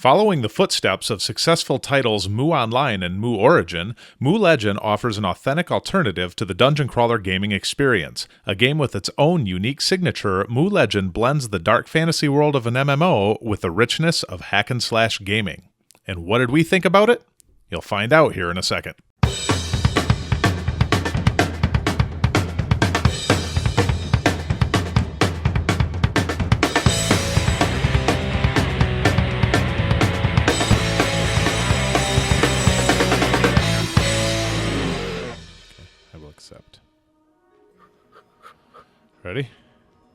Following the footsteps of successful titles Mu Online and Mu Origin, Mu Legend offers an authentic alternative to the dungeon crawler gaming experience. A game with its own unique signature, Mu Legend blends the dark fantasy world of an MMO with the richness of hack-and-slash gaming. And what did we think about it? You'll find out here in a second. Ready?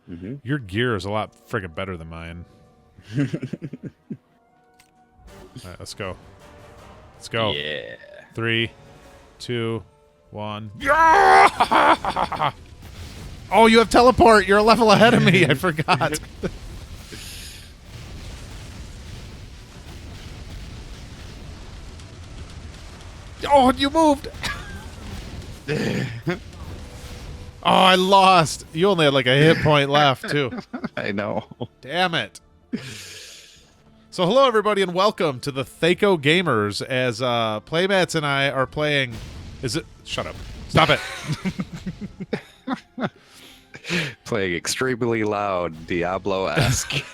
Mm-hmm. Your gear is a lot friggin' better than mine. All right, let's go. Let's go. Yeah. 3, 2, 1. Yeah! Oh, you have teleport. You're a level ahead of me. I forgot. Oh, you moved. Oh, I lost. You only had like a hit point left, too. I know. Damn it. So hello, everybody, and welcome to the Thaco Gamers as Playmats and I are playing... Is it... Shut up. Stop it. Playing extremely loud, Diablo-esque.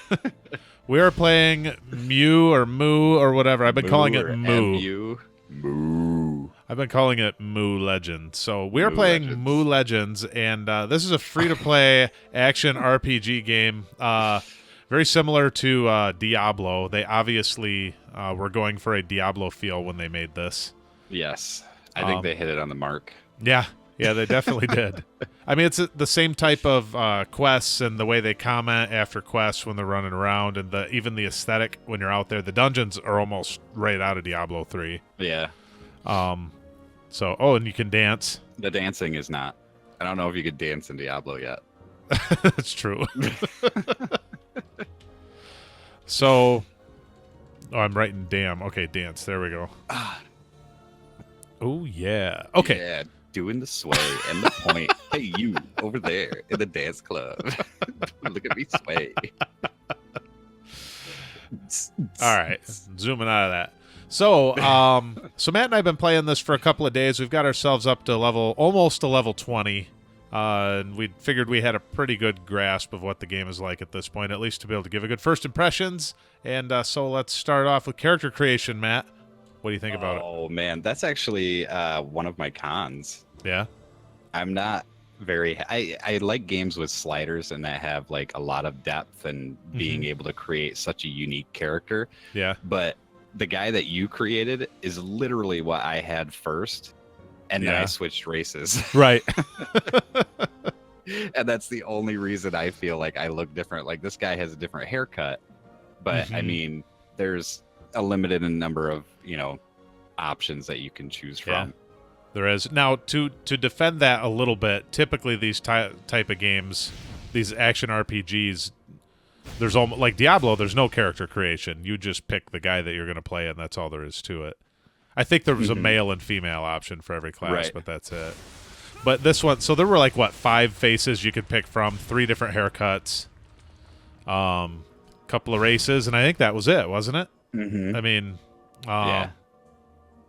We are playing Mu or whatever. I've been calling it Mu. M-U. Moo. I've been calling it Mu Legend. So we are Mu playing Legends. Mu Legends, and this is a free-to-play action RPG game. Very similar to Diablo. They obviously were going for a Diablo feel when they made this. Yes. I think they hit it on the mark. Yeah, they definitely did. I mean, it's the same type of quests and the way they comment after quests when they're running around, and even the aesthetic when you're out there. The dungeons are almost right out of Diablo 3. Yeah. And you can dance. The dancing is not. I don't know if you could dance in Diablo yet. That's true. So, I'm writing damn. Okay, dance. There we go. Oh, yeah. Okay. Yeah, doing the sway and the point. Hey, you over there in the dance club. Look at me sway. All right. Zooming out of that. So, so Matt and I have been playing this for a couple of days. We've got ourselves up to almost to level 20. And we figured we had a pretty good grasp of what the game is like at this point, at least to be able to give a good first impressions. And so let's start off with character creation, Matt. What do you think about it? Oh, man. That's actually one of my cons. Yeah? I'm not very... I like games with sliders and that have like a lot of depth and being able to create such a unique character. Yeah. But the guy that you created is literally what I had first. And then I switched races. Right. And that's the only reason I feel like I look different. Like, this guy has a different haircut. But, I mean, there's a limited number of, options that you can choose from. Yeah, there is. Now, to defend that a little bit, typically these type of games, these action RPGs, there's almost, like Diablo, there's no character creation. You just pick the guy that you're going to play, and that's all there is to it. I think there was a male and female option for every class, Right. but that's it. But this one, so there were like, 5 faces you could pick from, 3 different haircuts, couple of races, and I think that was it, wasn't it? Mm-hmm. I mean, Yeah.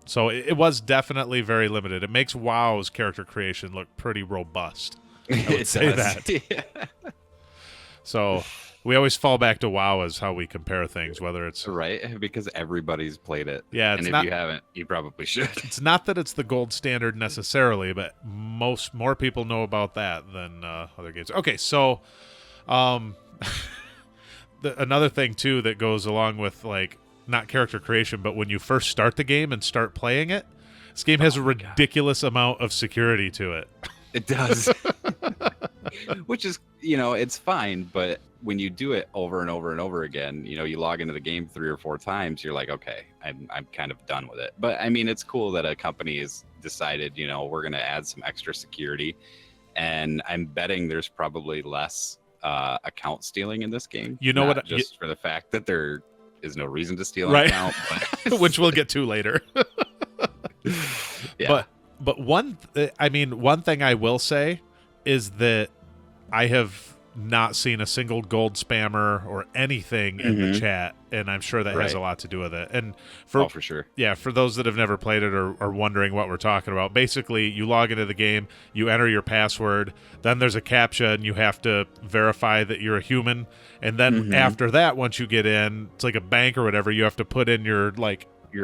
So it was definitely very limited. It makes WoW's character creation look pretty robust. I would say that. Yeah. So we always fall back to WoW as how we compare things, whether it's... Right? Because everybody's played it. Yeah, and it's if not... you haven't, you probably should. It's not that it's the gold standard necessarily, but more people know about that than other games. Okay, so another thing, too, that goes along with, like, not character creation, but when you first start the game and start playing it, this game has a ridiculous amount of security to it. It does. Which is, it's fine, but when you do it over and over and over again, you log into the game 3 or 4 times, you're like, okay, I'm kind of done with it. But I mean, it's cool that a company has decided, we're going to add some extra security, and I'm betting there's probably less account stealing in this game. You know Not what? Just for the fact that there is no reason to steal Right. an account, but... Which we'll get to later. Yeah. But one thing I will say is that I have not seen a single gold spammer or anything in the chat, and I'm sure that has a lot to do with it. And for sure. Yeah, for those that have never played it or are wondering what we're talking about, basically you log into the game, you enter your password, then there's a CAPTCHA, and you have to verify that you're a human. And then after that, once you get in, it's like a bank or whatever, you have to put in your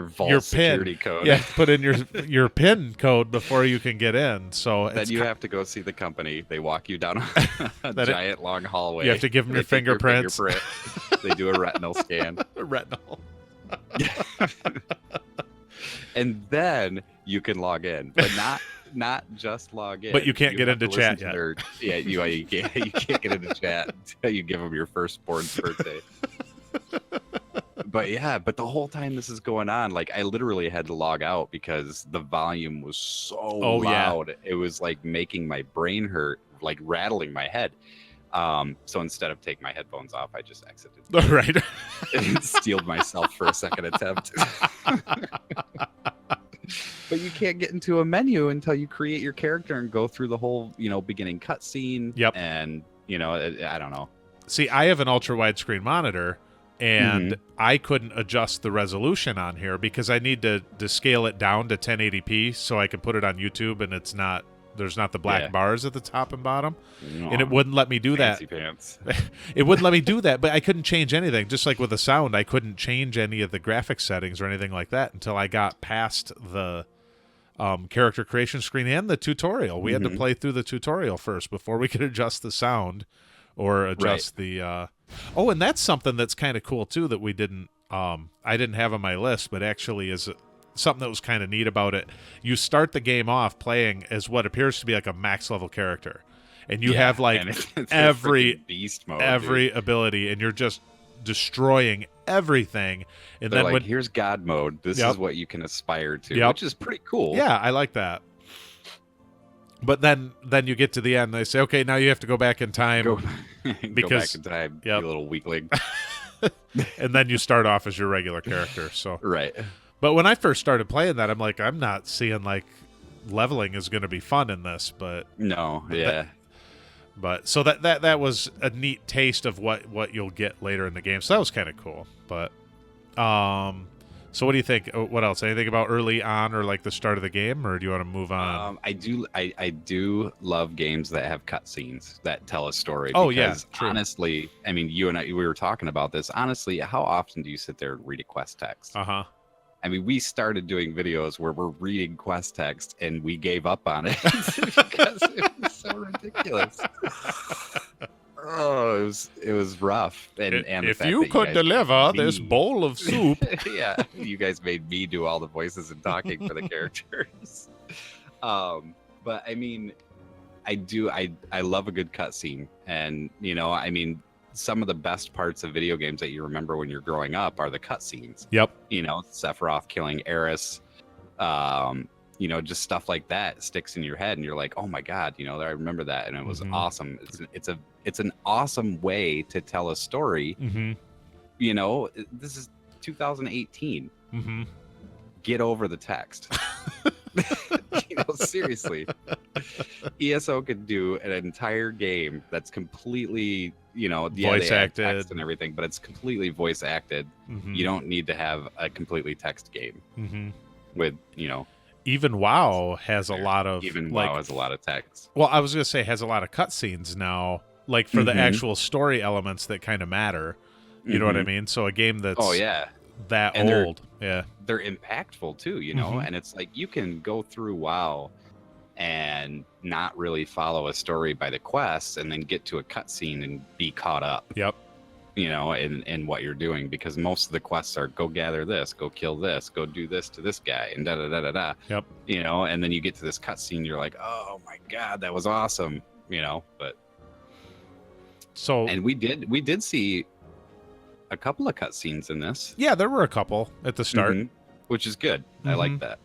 vault security code. Yeah, put in your PIN code before you can get in. So then you have to go see the company. They walk you down a giant long hallway. You have to give them your fingerprints. They do a retinal scan. Retinal. And then you can log in, but not just log in. But you can't get into chat yet. You can't get into chat until you give them your firstborn's birthday. But the whole time this is going on, like I literally had to log out because the volume was so loud. Yeah. It was like making my brain hurt, like rattling my head. So instead of taking my headphones off, I just exited. Right. And steeled myself for a second attempt. But you can't get into a menu until you create your character and go through the whole, beginning cutscene. Yep. And, I don't know. See, I have an ultra widescreen monitor, and I couldn't adjust the resolution on here because I need to scale it down to 1080p so I can put it on YouTube, and there's not the black bars at the top and bottom. And it wouldn't let me do that. Fancy pants. It wouldn't let me do that, but I couldn't change anything. Just like with the sound, I couldn't change any of the graphics settings or anything like that until I got past the character creation screen and the tutorial. We had to play through the tutorial first before we could adjust the sound or adjust the... Oh, and that's something that's kind of cool, too, that we didn't... I didn't have on my list, but actually is... something that was kind of neat about it. You start the game off playing as what appears to be like a max level character, and you have like it's every beast mode, ability, and you're just destroying everything. And they're then like, here's God mode. This is what you can aspire to, which is pretty cool. Yeah, I like that. But then you get to the end. They say, okay, now you have to go back in time. Go back in time, you little weakling. And then you start off as your regular character. So right. But when I first started playing that, I'm like, I'm not seeing like leveling is going to be fun in this, but no, yeah. But so that was a neat taste of what you'll get later in the game. So that was kind of cool. But so what do you think? What else? Anything about early on or like the start of the game, or do you want to move on? I do love games that have cutscenes that tell a story. Oh, because true. Honestly, I mean, you and I, we were talking about this. Honestly, how often do you sit there and read a quest text? I mean, we started doing videos where we're reading quest text, and we gave up on it because it was so ridiculous. Oh, it was rough. And if you could deliver this bowl of soup, yeah, you guys made me do all the voices and talking for the characters. But I mean, I love a good cutscene, and I mean, some of the best parts of video games that you remember when you're growing up are the cutscenes. Yep. Sephiroth killing Eris, just stuff like that sticks in your head, and you're like, oh my god, I remember that, and it was awesome. It's an awesome way to tell a story. This is 2018. Get over the text. Seriously. ESO could do an entire game that's completely, voice acted text and everything, but it's completely voice acted. You don't need to have a completely text game with, even WoW has a lot of WoW has a lot of text. Well, I was gonna say has a lot of cutscenes now, like for the actual story elements that kind of matter. You know what I mean? So a game that's that and old, they're impactful too, and it's like you can go through WoW and not really follow a story by the quests, and then get to a cutscene and be caught up. Yep. In what you're doing, because most of the quests are go gather this, go kill this, go do this to this guy, and da da da da da. Yep. And then you get to this cutscene, you're like, oh my god, that was awesome. But so and we did see a couple of cutscenes in this. Yeah, there were a couple at the start, which is good. I like that.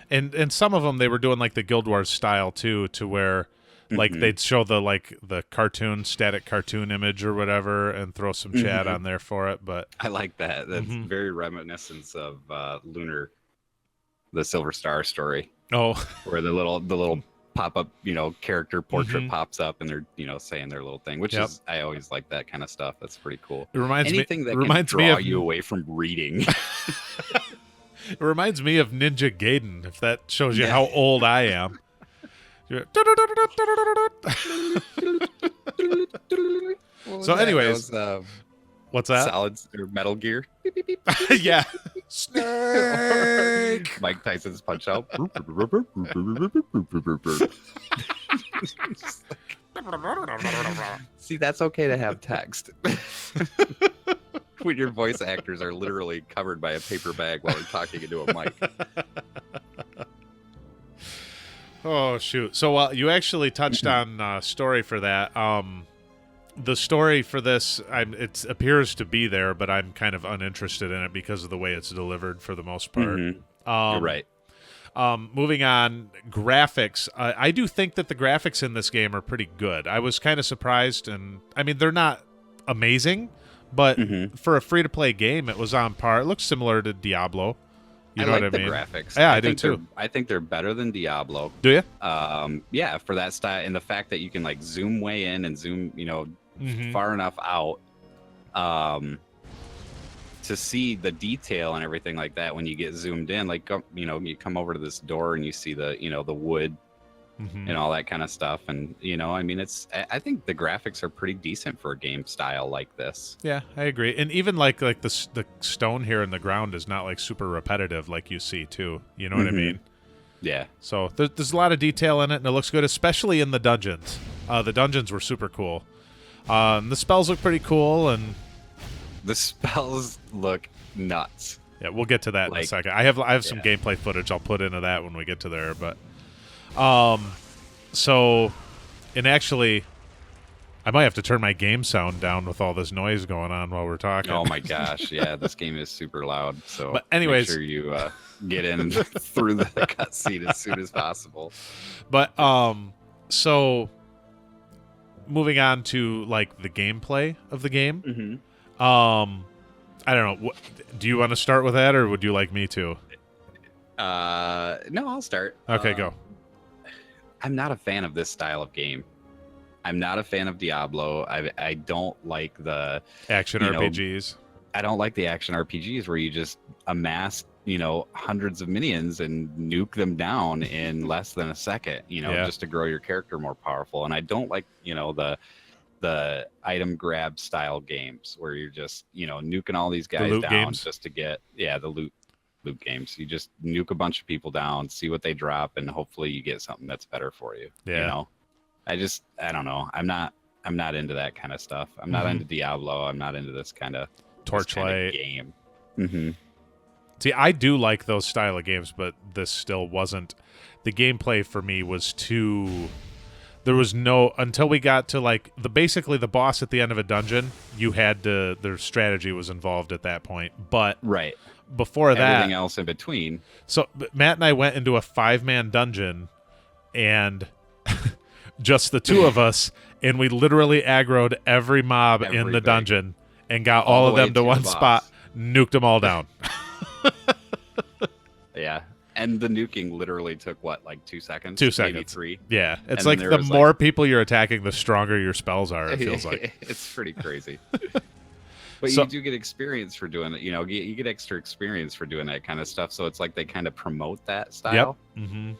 And some of them they were doing like the Guild Wars style too, to where like they'd show the cartoon static cartoon image or whatever, and throw some chat on there for it. But I like that. That's very reminiscent of Lunar, the Silver Star story. Oh, where the little pop up, character portrait pops up, and they're saying their little thing, which is I always like that kind of stuff. That's pretty cool. It reminds anything me, that can draw you away from reading. It reminds me of Ninja Gaiden, if that shows you how old I am. So anyways, what's that? Solids or Metal Gear. Yeah. Snake. Mike Tyson's Punch Out. See, that's okay to have text. When your voice actors are literally covered by a paper bag while they're talking into a mic. Oh, shoot. So you actually touched on story for that. The story for this, it appears to be there, but I'm kind of uninterested in it because of the way it's delivered for the most part. You're right. Moving on, graphics. I do think that the graphics in this game are pretty good. I was kind of surprised, and I mean, they're not amazing, but for a free-to-play game, it was on par. It looks similar to Diablo. You know what I mean? The graphics. Yeah, I do too. I think they're better than Diablo. Do you? Yeah, for that style, and the fact that you can like zoom way in and zoom, far enough out, to see the detail and everything like that when you get zoomed in. Like, you come over to this door and you see the, the wood and all that kind of stuff. And, I mean, I think the graphics are pretty decent for a game style like this. Yeah, I agree. And even like the stone here in the ground is not like super repetitive like you see too. You know what I mean? Yeah. So there's a lot of detail in it, and it looks good, especially in the dungeons. The dungeons were super cool. The spells look pretty cool, and the spells look nuts. Yeah, we'll get to that in a second. I have some gameplay footage I'll put into that when we get to there, but so, and actually, I might have to turn my game sound down with all this noise going on while we're talking. Oh my gosh, yeah, this game is super loud. So, but anyways, make sure you get in through the cutscene as soon as possible. But so moving on to like the gameplay of the game. I don't know. Do you want to start with that, or would you like me to? No, I'll start. Okay, go. I'm not a fan of this style of game. I'm not a fan of Diablo. I don't like the action RPGs. I don't like the action RPGs where you just amass, hundreds of minions and nuke them down in less than a second, just to grow your character more powerful. And I don't like, the item grab style games where you're just, nuking all these guys down games. Just to get, the loot games. You just nuke a bunch of people down, see what they drop, and hopefully you get something that's better for you. Yeah. I don't know. I'm not into that kind of stuff. I'm not into Diablo. I'm not into this kind of Torchlight game. See, I do like those style of games, but this still wasn't. The gameplay for me was too. There was no until we got to like basically the boss at the end of a dungeon. You had to. Their strategy was involved at that point, but right before that, everything else in between. So Matt and I went into a 5-man dungeon, and just the two of us, and we literally aggroed every mob in the dungeon and got all of them to one spot, nuked them all down. Yeah. And the nuking literally took what, like 2 seconds? 2 seconds. Maybe 3. Yeah. It's like the more people you're attacking, the stronger your spells are, it feels like. It's pretty crazy. But you do get experience for doing it. You get extra experience for doing that kind of stuff. So it's like they kind of promote that style. Yep.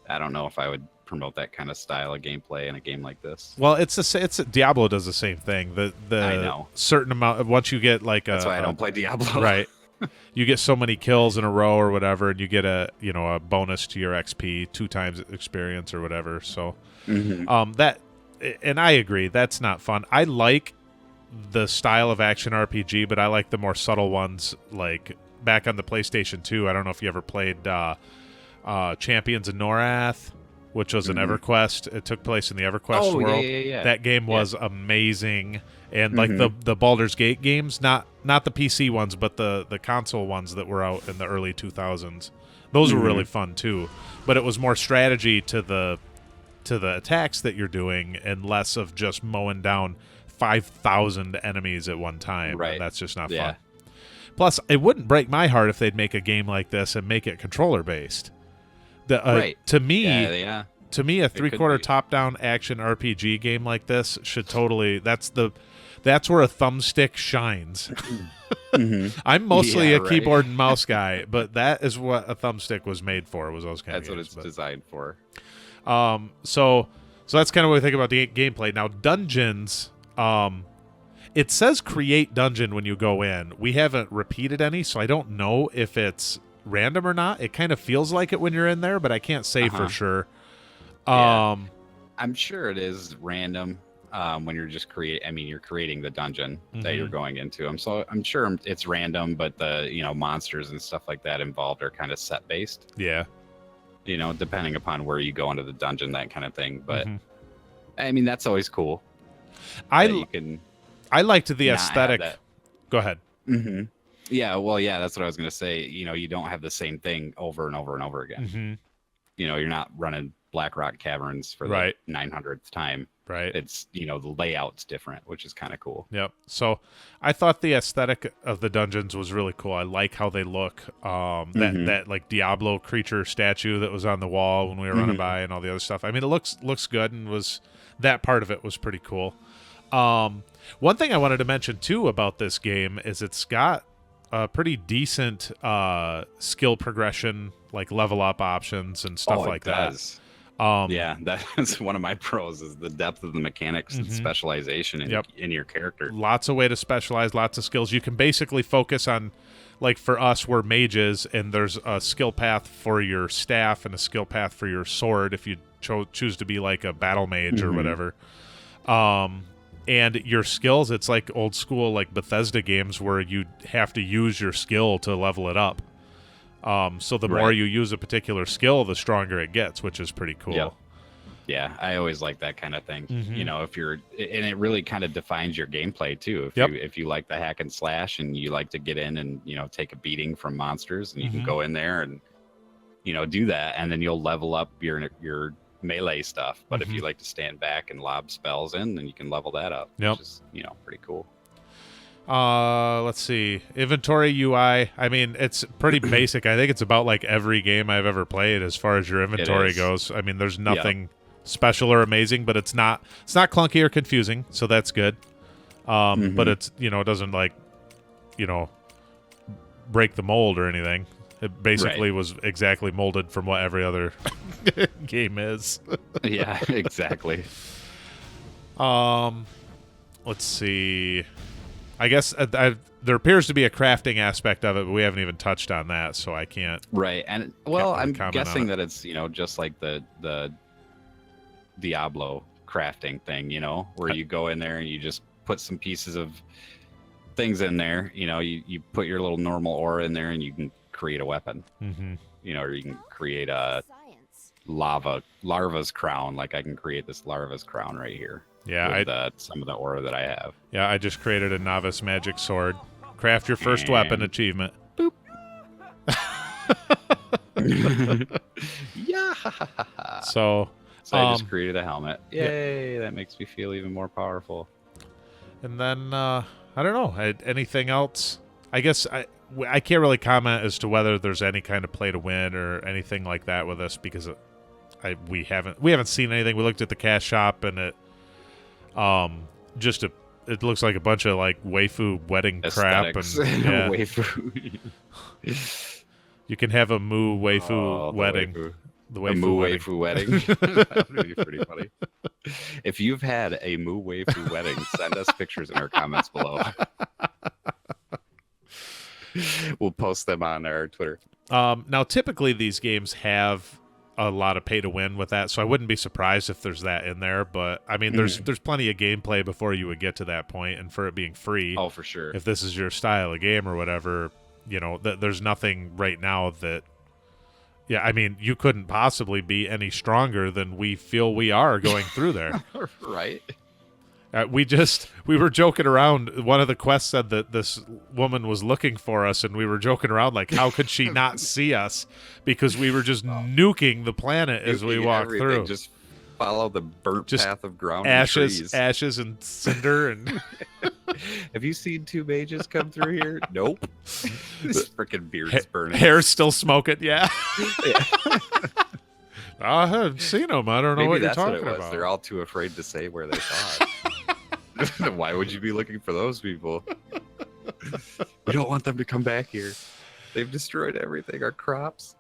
I don't know if I would promote that kind of style of gameplay in a game like this. Well, Diablo does the same thing. I know. Certain amount, once you get like that's why I don't play Diablo. Right. You get so many kills in a row or whatever, and you get a bonus to your XP, 2 times experience or whatever. So that, and I agree, that's not fun. I like the style of action RPG, but I like the more subtle ones. Like back on the PlayStation 2, I don't know if you ever played Champions of Norath, which was an EverQuest. It took place in the EverQuest world. Yeah. That game was amazing. And like the Baldur's Gate games, not the PC ones, but the console ones that were out in the early 2000s. Those were really fun too. But it was more strategy to the attacks that you're doing and less of just mowing down 5,000 enemies at one time. Right. And that's just not fun. Plus, it wouldn't break my heart if they'd make a game like this and make it controller based. To me, to me, a could 3/4 be. top-down action RPG game like this should totally. That's where a thumbstick shines. I'm mostly a right. keyboard and mouse guy, but that is what a thumbstick was made for. Was those kind That's of what games. it's designed for. So that's kind of what we think about the gameplay. Now, dungeons. It says create dungeon when you go in. We haven't repeated any, so I don't know if it's random or not. It kind of feels like it when you're in there, but I can't say for sure. Yeah. I'm sure it is random when you're just you're creating the dungeon that you're going into. I'm sure it's random, but the monsters and stuff like that involved are kind of set based. Yeah. Depending upon where you go into the dungeon, that kind of thing. But I mean, that's always cool. I liked the aesthetic. Go ahead. Yeah, well, yeah, that's what I was going to say. You don't have the same thing over and over and over again. You're not running Black Rock Caverns for the 900th time. Right. It's, the layout's different, which is kind of cool. Yep. So I thought the aesthetic of the dungeons was really cool. I like how they look. That like Diablo creature statue that was on the wall when we were running by and all the other stuff. I mean, it looks good, and that part of it was pretty cool. One thing I wanted to mention too about this game is it's got a pretty decent skill progression, like level up options and stuff like that. Yeah, that's one of my pros is the depth of the mechanics and specialization in your character. Lots of way to specialize, lots of skills. You can basically focus on, like for us, we're mages, and there's a skill path for your staff and a skill path for your sword if you choose to be like a battle mage or whatever. And your skills, it's like old school like Bethesda games where you have to use your skill to level it up. So the more you use a particular skill, the stronger it gets, which is pretty cool. Yeah, I always like that kind of thing. If you're, and it really kind of defines your gameplay too. If you like the hack and slash and you like to get in and take a beating from monsters, and you can go in there and do that, and then you'll level up your melee stuff. But if you like to stand back and lob spells in, then you can level that up, which is pretty cool. Let's see. Inventory UI. I mean, it's pretty basic. I think it's about like every game I've ever played as far as your inventory goes. I mean, there's nothing special or amazing, but it's not clunky or confusing, so that's good. But it's it doesn't like break the mold or anything. It basically was exactly molded from what every other game is. Yeah, exactly. Let's see. I guess there appears to be a crafting aspect of it, but we haven't even touched on that, so I can't. Right, and I'm guessing that it's just like the Diablo crafting thing, where you go in there and you just put some pieces of things in there. You put your little normal ore in there, and you can create a weapon. Or you can create a larva's crown. Like I can create this larva's crown right here. Yeah, with some of the aura that I have. Yeah, I just created a novice magic sword. Craft your first weapon achievement. Boop. Yeah. So I just created a helmet. Yay! That makes me feel even more powerful. And then I don't know. Anything else? I guess I can't really comment as to whether there's any kind of play to win or anything like that with us because we haven't seen anything. We looked at the cash shop and it it looks like a bunch of like waifu wedding aesthetics. Crap and Waifu. You can have a moo waifu wedding. Waifu. The waifu a moo wedding. waifu wedding. That would be pretty funny. If you've had a moo waifu wedding, send us pictures in our comments below. We'll post them on our Twitter. Now, typically these games have a lot of pay to win with that, so I wouldn't be surprised if there's that in there. But I mean, there's plenty of gameplay before you would get to that point, and for it being free, oh, for sure. If this is your style of game or whatever, there's nothing right now that. Yeah, I mean, you couldn't possibly be any stronger than we feel we are going through there. Right. We were joking around. One of the quests said that this woman was looking for us, and we were joking around like, how could she not see us? Because we were just nuking the planet as we walked through. Just follow the burnt path of ground ashes and cinder. And have you seen two mages come through here? Nope. This freaking beard's burning. Hair's still smoking. Yeah. I haven't seen them. I don't know Maybe what you're that's what talking it was. about. They're all too afraid to say where they saw it. Why would you be looking for those people? We don't want them to come back here. They've destroyed everything, our crops.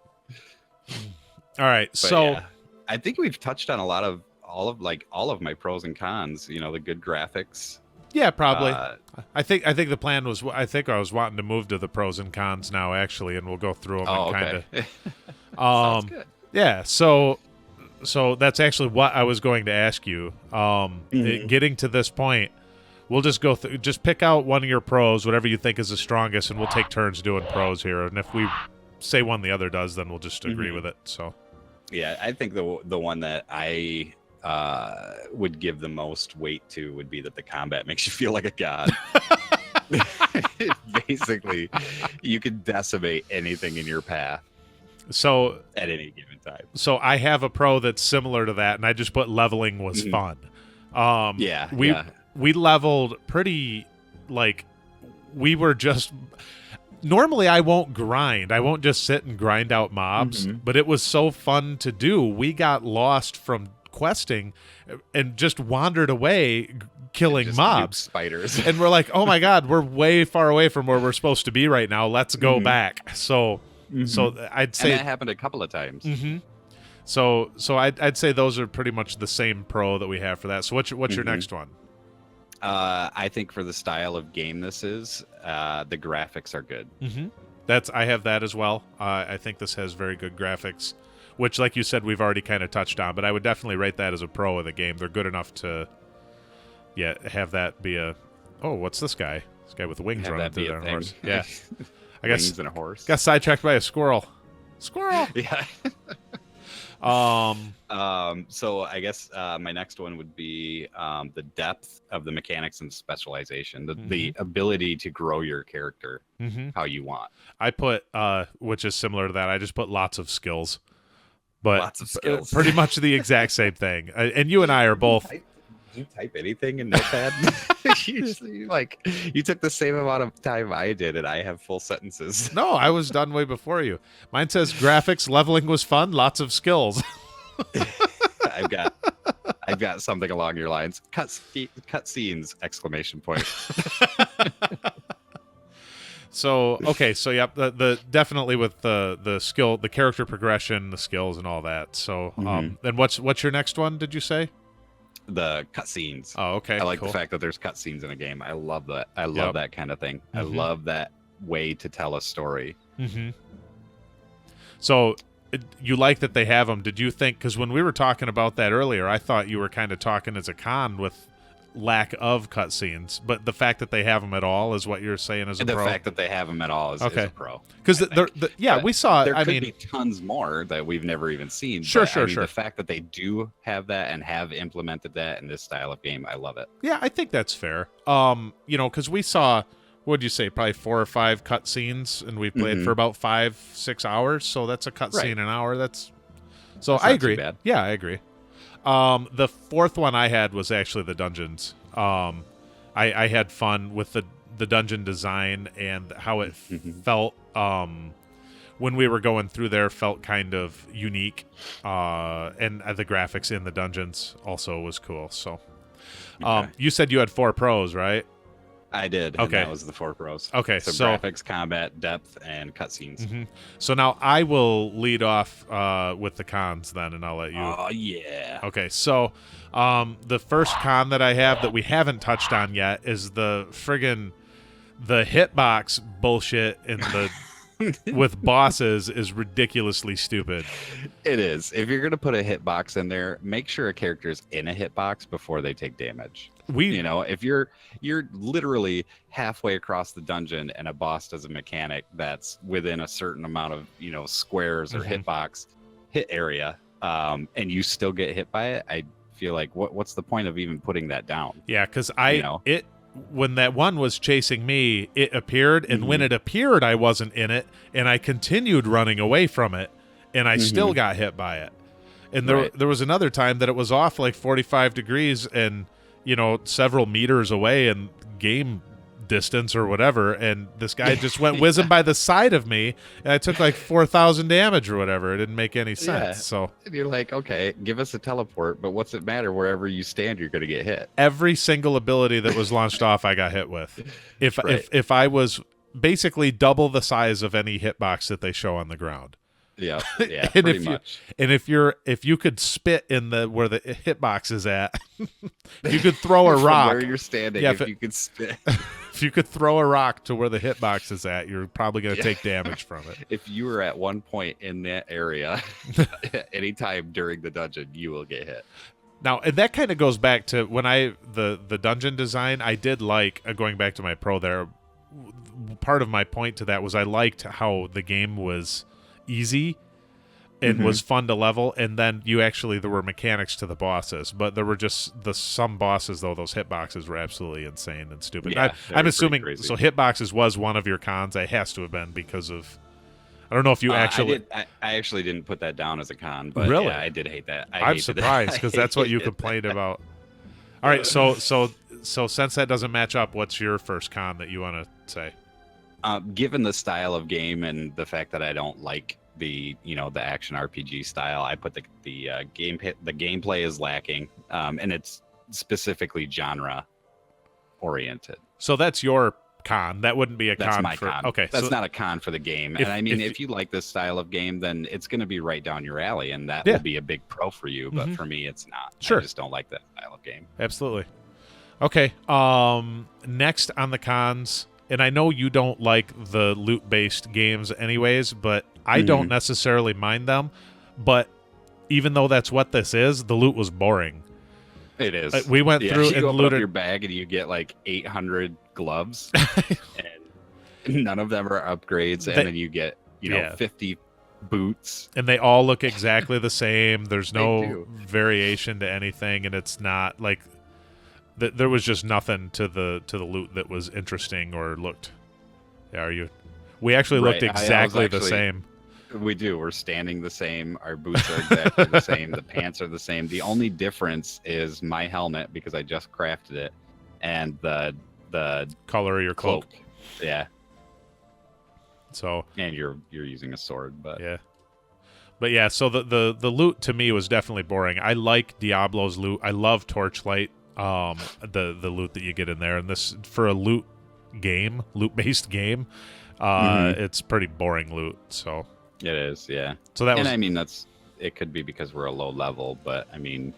All right, But so yeah, I think we've touched on all of my pros and cons. You know, the good graphics. yeah, probably. Uh, I think the plan was. I think I was wanting to move to the pros and cons now, actually, and we'll go through them oh, and kind okay. of. Sounds good. Yeah, so that's actually what I was going to ask you. Getting to this point, we'll just go through. Just pick out one of your pros, whatever you think is the strongest, and we'll take turns doing pros here. And if we say one the other does, then we'll just agree with it. So. Yeah, I think the one that I would give the most weight to would be that the combat makes you feel like a god. Basically, you can decimate anything in your path. So at any given time. So I have a pro that's similar to that, and I just put leveling was fun. We leveled pretty, like, we were just. Normally, I won't grind. I won't just sit and grind out mobs, but it was so fun to do. We got lost from questing and just wandered away killing mobs. Spiders. And we're like, oh my God, we're way far away from where we're supposed to be right now. Let's go back. So I'd say. And that happened a couple of times. So I'd say those are pretty much the same pro that we have for that. So what's your next one? I think for the style of game this is, the graphics are good. I have that as well. I think this has very good graphics, which, like you said, we've already kind of touched on. But I would definitely rate that as a pro of the game. They're good enough to, have that be a. Oh, what's this guy? This guy with wings running through there. Horse. Yeah, I guess. Wings and a horse. Got sidetracked by a squirrel. Squirrel. Yeah. So I guess my next one would be the depth of the mechanics and specialization, the ability to grow your character how you want. I put, which is similar to that. I just put lots of skills, but lots of skills. Pretty much the exact same thing. And you and I are both. Do you type anything in Notepad? You took the same amount of time I did, and I have full sentences. No, I was done way before you. Mine says graphics, leveling was fun, lots of skills. I've got something along your lines. Cut scenes! Exclamation point. So okay, so yep, the definitely with the skill, the character progression, the skills, and all that. So then what's your next one? Did you say? The cutscenes. Oh, okay. I like the fact that there's cutscenes in a game. I love that. I love that kind of thing. I love that way to tell a story. So you like that they have them. Did you think, because when we were talking about that earlier, I thought you were kind of talking as a con with lack of cutscenes, but the fact that they have them at all is what you're saying as a pro? The fact that they have them at all is a pro. Because we saw. There could be tons more that we've never even seen. Sure. The fact that they do have that and have implemented that in this style of game, I love it. Yeah, I think that's fair. Because we saw, what'd you say, probably 4 or 5 cutscenes, and we played for about 5-6 hours. So that's a cutscene an hour. That's I agree. Too bad. Yeah, I agree. The fourth one I had was actually the dungeons. I had fun with the dungeon design and how it felt when we were going through there, felt kind of unique. And the graphics in the dungeons also was cool. So you said you had 4 pros, right? I did. Okay. And that was the 4 pros. Okay. So graphics, combat, depth, and cutscenes. So now I will lead off with the cons then, and I'll let you. Oh, yeah. Okay. So the first con that I have that we haven't touched on yet is the hitbox bullshit in the with bosses is ridiculously stupid. It is. If you're going to put a hitbox in there, make sure a character's in a hitbox before they take damage. If you're literally halfway across the dungeon and a boss does a mechanic that's within a certain amount of, squares or hitbox hit area, and you still get hit by it, I feel like what's the point of even putting that down? Yeah, because when that one was chasing me, it appeared, and when it appeared, I wasn't in it, and I continued running away from it, and I still got hit by it. And there was another time that it was off like 45 degrees and, several meters away, and game distance or whatever, and this guy just went whizzing by the side of me, and I took like 4,000 damage or whatever. It didn't make any sense. Yeah. So And you're like, okay, give us a teleport, but what's it matter? Wherever you stand, you're going to get hit. every single ability that was launched off, I got hit with. Right. If I was basically double the size of any hitbox that they show on the ground. Yeah, And pretty if much. if you could spit in the where the hitbox is at, if you could throw a From rock, where you're standing, Yeah, if you could spit. if you could throw a rock to where the hitbox is at, you're probably going to take damage from it. If you were at one point in that area, anytime during the dungeon, you will get hit. Now, and that kind of goes back to when the dungeon design, I did like, going back to my pro there, part of my point to that was I liked how the game was easy and was fun to level, and then there were mechanics to the bosses, but there were just some bosses, though, those hitboxes were absolutely insane and stupid. Yeah, I'm assuming, crazy. so hitboxes was one of your cons. It has to have been because of, I don't know if you actually... I actually didn't put that down as a con, but Really? yeah, I did hate that. I'm surprised because that's what you complained about. All right, so since that doesn't match up, what's your first con that you want to say? Given the style of game and the fact that I don't like the action RPG style, I put the gameplay is lacking, and it's specifically genre oriented. So that's your con. That wouldn't be a That's con my for con. Okay. That's so not a con for the game. if- And I mean, if- if you like this style of game, then it's going to be right down your alley, and that Yeah. will be a big pro for you. But Mhm. for me, it's not. Sure. I just don't like that style of game. Absolutely. Okay. Next on the cons, and I know you don't like the loot-based games anyways, but I don't necessarily mind them. But even though that's what this is, the loot was boring. It is. We went through you and open looted up your bag and you get like 800 gloves, and none of them are upgrades. And then you get 50 boots. and they all look exactly the same. There's They no do. variation to anything, and it's not like there was just nothing to the loot that was interesting or looked. We actually looked Right, I was exactly the actually- same. We do. We're standing the same. Our boots are exactly the same. The pants are the same. The only difference is my helmet, because I just crafted it, and the Color of your cloak. Yeah, So and you're using a sword, but yeah. But yeah, so the loot to me was definitely boring. I like Diablo's loot. I love Torchlight, the loot that you get in there. And this, for a loot-based game, it's pretty boring loot. So it is, yeah. So that And was I mean, it could be because we're a low level, but I mean,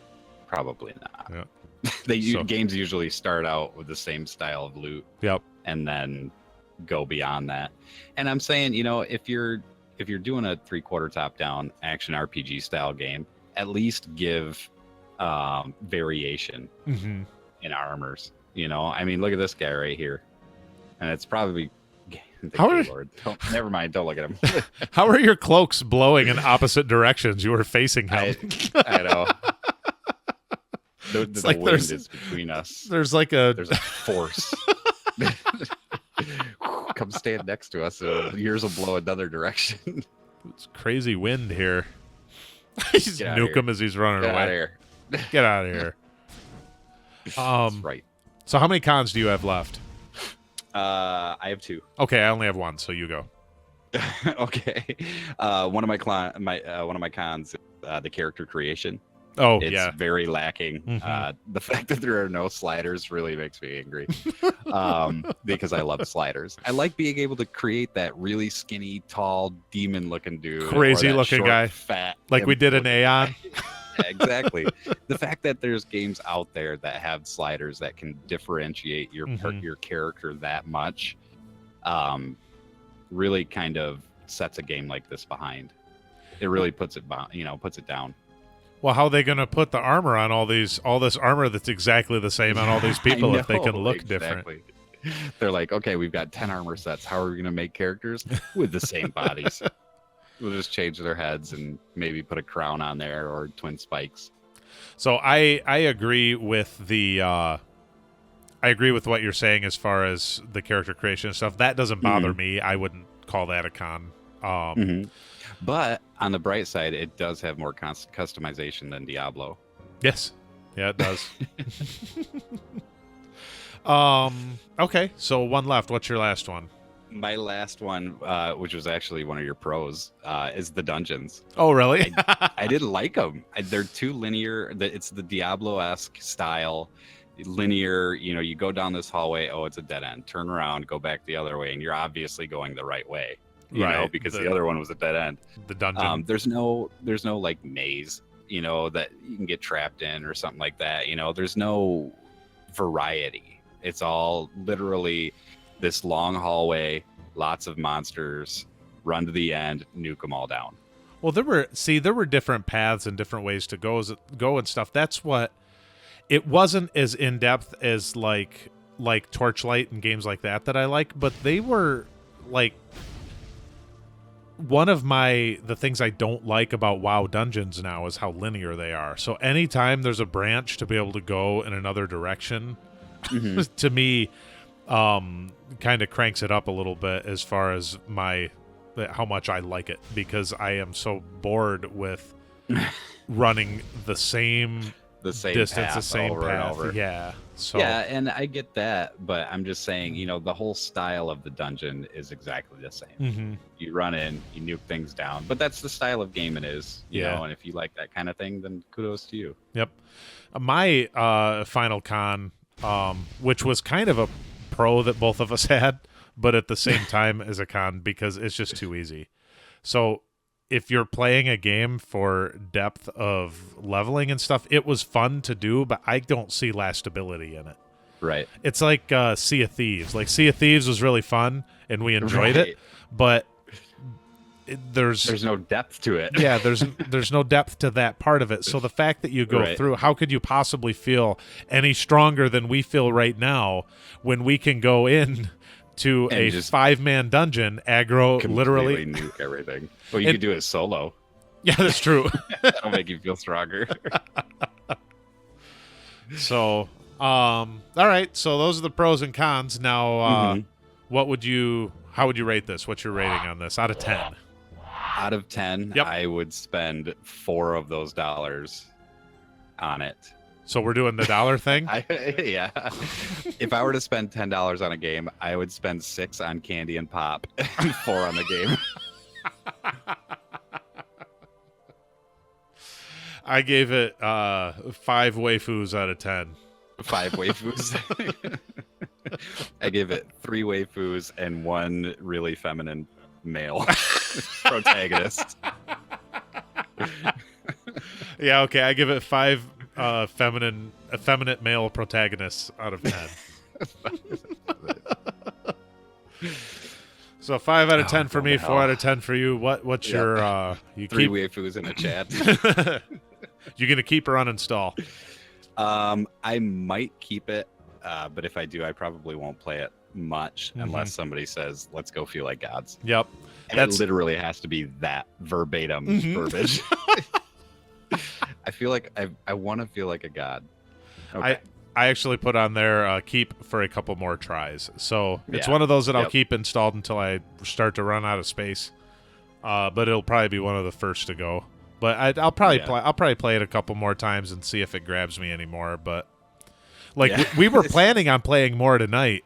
probably not. Yeah. Games usually start out with the same style of loot, Yep. and then go beyond that. And I'm saying, if you're doing a 3/4 top-down action RPG style game, at least give variation in armors. I mean, look at this guy right here, and it's probably. Never mind. Don't look at him. How are your cloaks blowing in opposite directions? You were facing him. I know. The like wind is between us. There's a There's a force. Come stand next to us. Yours will blow another direction. it's crazy wind here. He's Get outta nuke here. him as he's running Get away. out of here. Get out of here. That's right. So how many cons do you have left? I have 2. Okay, I only have 1, so you go. Okay. One of my cons is the character creation. Oh, It's yeah. very lacking. Mhm. The fact that there are no sliders really makes me angry, because I love sliders. I like being able to create that really skinny, tall, demon-looking dude, or Crazy that looking short, guy. fat, Like we did in imp-looking Aeon. guy. Yeah, exactly. The fact that there's games out there that have sliders that can differentiate your your character that much, really kind of sets a game like this behind. It really puts it down. Well, how are they going to put the armor on all this armor that's exactly the same on all these people I if they can know, look different? exactly. They're like, okay, we've got 10 armor sets. How are we going to make characters with the same bodies? We'll just change their heads and maybe put a crown on there or twin spikes. So I agree with I agree with what you're saying as far as the character creation and stuff. That doesn't bother me. I wouldn't call that a con. But on the bright side, it does have more customization than Diablo. Yes. Yeah, it does. Okay, so one left. What's your last one? My last one, which was actually one of your pros, is the dungeons. Oh, really? I didn't like them. They're too linear. It's the Diablo-esque style, linear. You know, you go down this hallway. Oh, it's a dead end. Turn around, go back the other way, and you're obviously going the right way. You know, because the other one was a dead end. The dungeon. There's no like maze, you know, that you can get trapped in or something like that. You know, there's no variety. It's all literally this long hallway, lots of monsters, run to the end, nuke them all down. Well, there were different paths and different ways to go and stuff. That's what it wasn't as in depth as like Torchlight and games like that I like, but they were like one of the things I don't like about WoW dungeons now is how linear they are. So anytime there's a branch to be able to go in another direction, to me, kind of cranks it up a little bit as far as how much I like it, because I am so bored with running the same distance, the same over path. and over. Yeah. So yeah, and I get that, but I'm just saying, you know, the whole style of the dungeon is exactly the same. Mm-hmm. You run in, you nuke things down, but that's the style of game it is, you know, and if you like that kind of thing, then kudos to you. Yep. My final con, which was kind of a pro that both of us had, but at the same time as a con, because it's just too easy. So if you're playing a game for depth of leveling and stuff, it was fun to do, but I don't see lastability in it. Right. It's like Sea of Thieves. Like Sea of Thieves was really fun and we enjoyed it, but there's no depth to it. Yeah, there's no depth to that part of it. So the fact that you go through, how could you possibly feel any stronger than we feel right now when we can go in to and a 5-man dungeon, aggro, literally nuke everything? Well, you could do it solo. Yeah, that's true. That'll make you feel stronger. So, all right. So those are the pros and cons. Now, how would you rate this? What's your rating on this out of 10? Out of 10, yep. I would spend $4 of those dollars on it. So we're doing the dollar thing? Yeah. If I were to spend $10 on a game, I would spend $6 on candy and pop and $4 on the game. I gave it 5 waifus out of 10. 5 waifus? I give it 3 waifus and 1 really feminine male protagonist. Yeah, okay. I give it 5 effeminate male protagonists out of 10. So 5 out of 10 for me, 4 out of 10 for you. What's your you 3 waifus in a chat? You gonna keep or uninstall? I might keep it, but if I do, I probably won't play it much unless somebody says, "Let's go feel like gods." Yep, and it literally has to be that verbatim verbiage. I feel like I want to feel like a god. Okay. I actually put on there keep for a couple more tries. So it's one of those that I'll keep installed until I start to run out of space. But it'll probably be one of the first to go. But I'll probably play it a couple more times and see if it grabs me anymore. But we were planning on playing more tonight.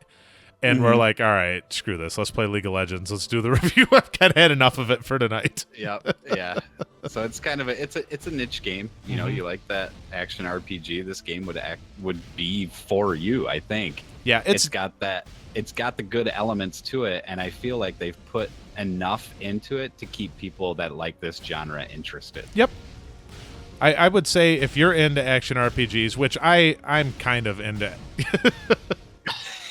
And we're like, all right, screw this. Let's play League of Legends. Let's do the review. I've kind of had enough of it for tonight. Yep. Yeah. So it's kind of it's a niche game. You know, you like that action RPG. This game would be for you, I think. Yeah, it's got the good elements to it, and I feel like they've put enough into it to keep people that like this genre interested. Yep. I would say if you're into action RPGs, which I'm kind of into.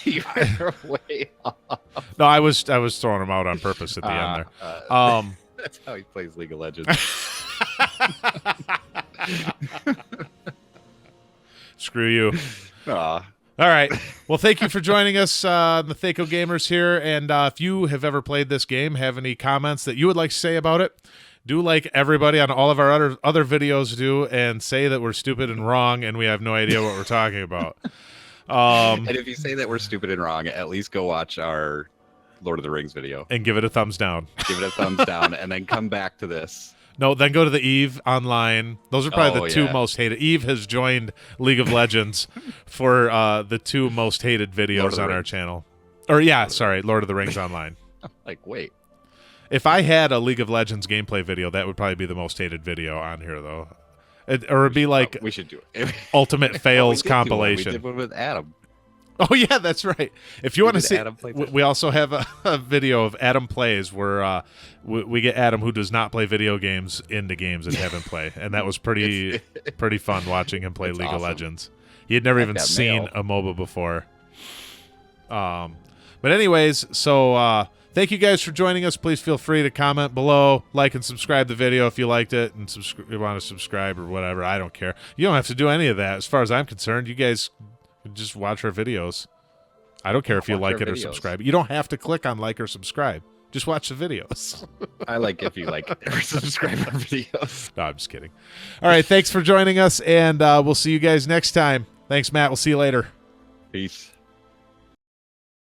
You are way off. No, I was throwing him out on purpose at the end there. That's how he plays League of Legends. Screw you. All right. Well, thank you for joining us, the Thaco Gamers here. And if you have ever played this game, have any comments that you would like to say about it, do like everybody on all of our other videos do, and say that we're stupid and wrong and we have no idea what we're talking about. And if you say that we're stupid and wrong, at least go watch our Lord of the Rings video and give it a thumbs down. Give it a thumbs down, and then come back to this No, then go to the Eve online. Those are probably the two yeah. most hated. Eve has joined League of Legends for the two most hated videos on our channel. Or Lord of the Rings online. Like, wait. If I had a League of Legends gameplay video, that would probably be the most hated video on here, though. Or it'd be like we should do it. Ultimate Fails We compilation. did one with Adam. Oh yeah, that's right. If you want to see, Adam play we also have a video of Adam plays where we get Adam, who does not play video games, into games and have him play, and that was pretty fun watching him play League of Legends. He had never even seen a MOBA before. But anyways, so thank you guys for joining us. Please feel free to comment below, like and subscribe the video if you liked it, and you want to subscribe or whatever. I don't care. You don't have to do any of that as far as I'm concerned. You guys just watch our videos. I don't care if you like it or subscribe. You don't have to click on like or subscribe. Just watch the videos. I like if you like it or subscribe our videos. No, I'm just kidding. All right, thanks for joining us, and we'll see you guys next time. Thanks, Matt. We'll see you later. Peace.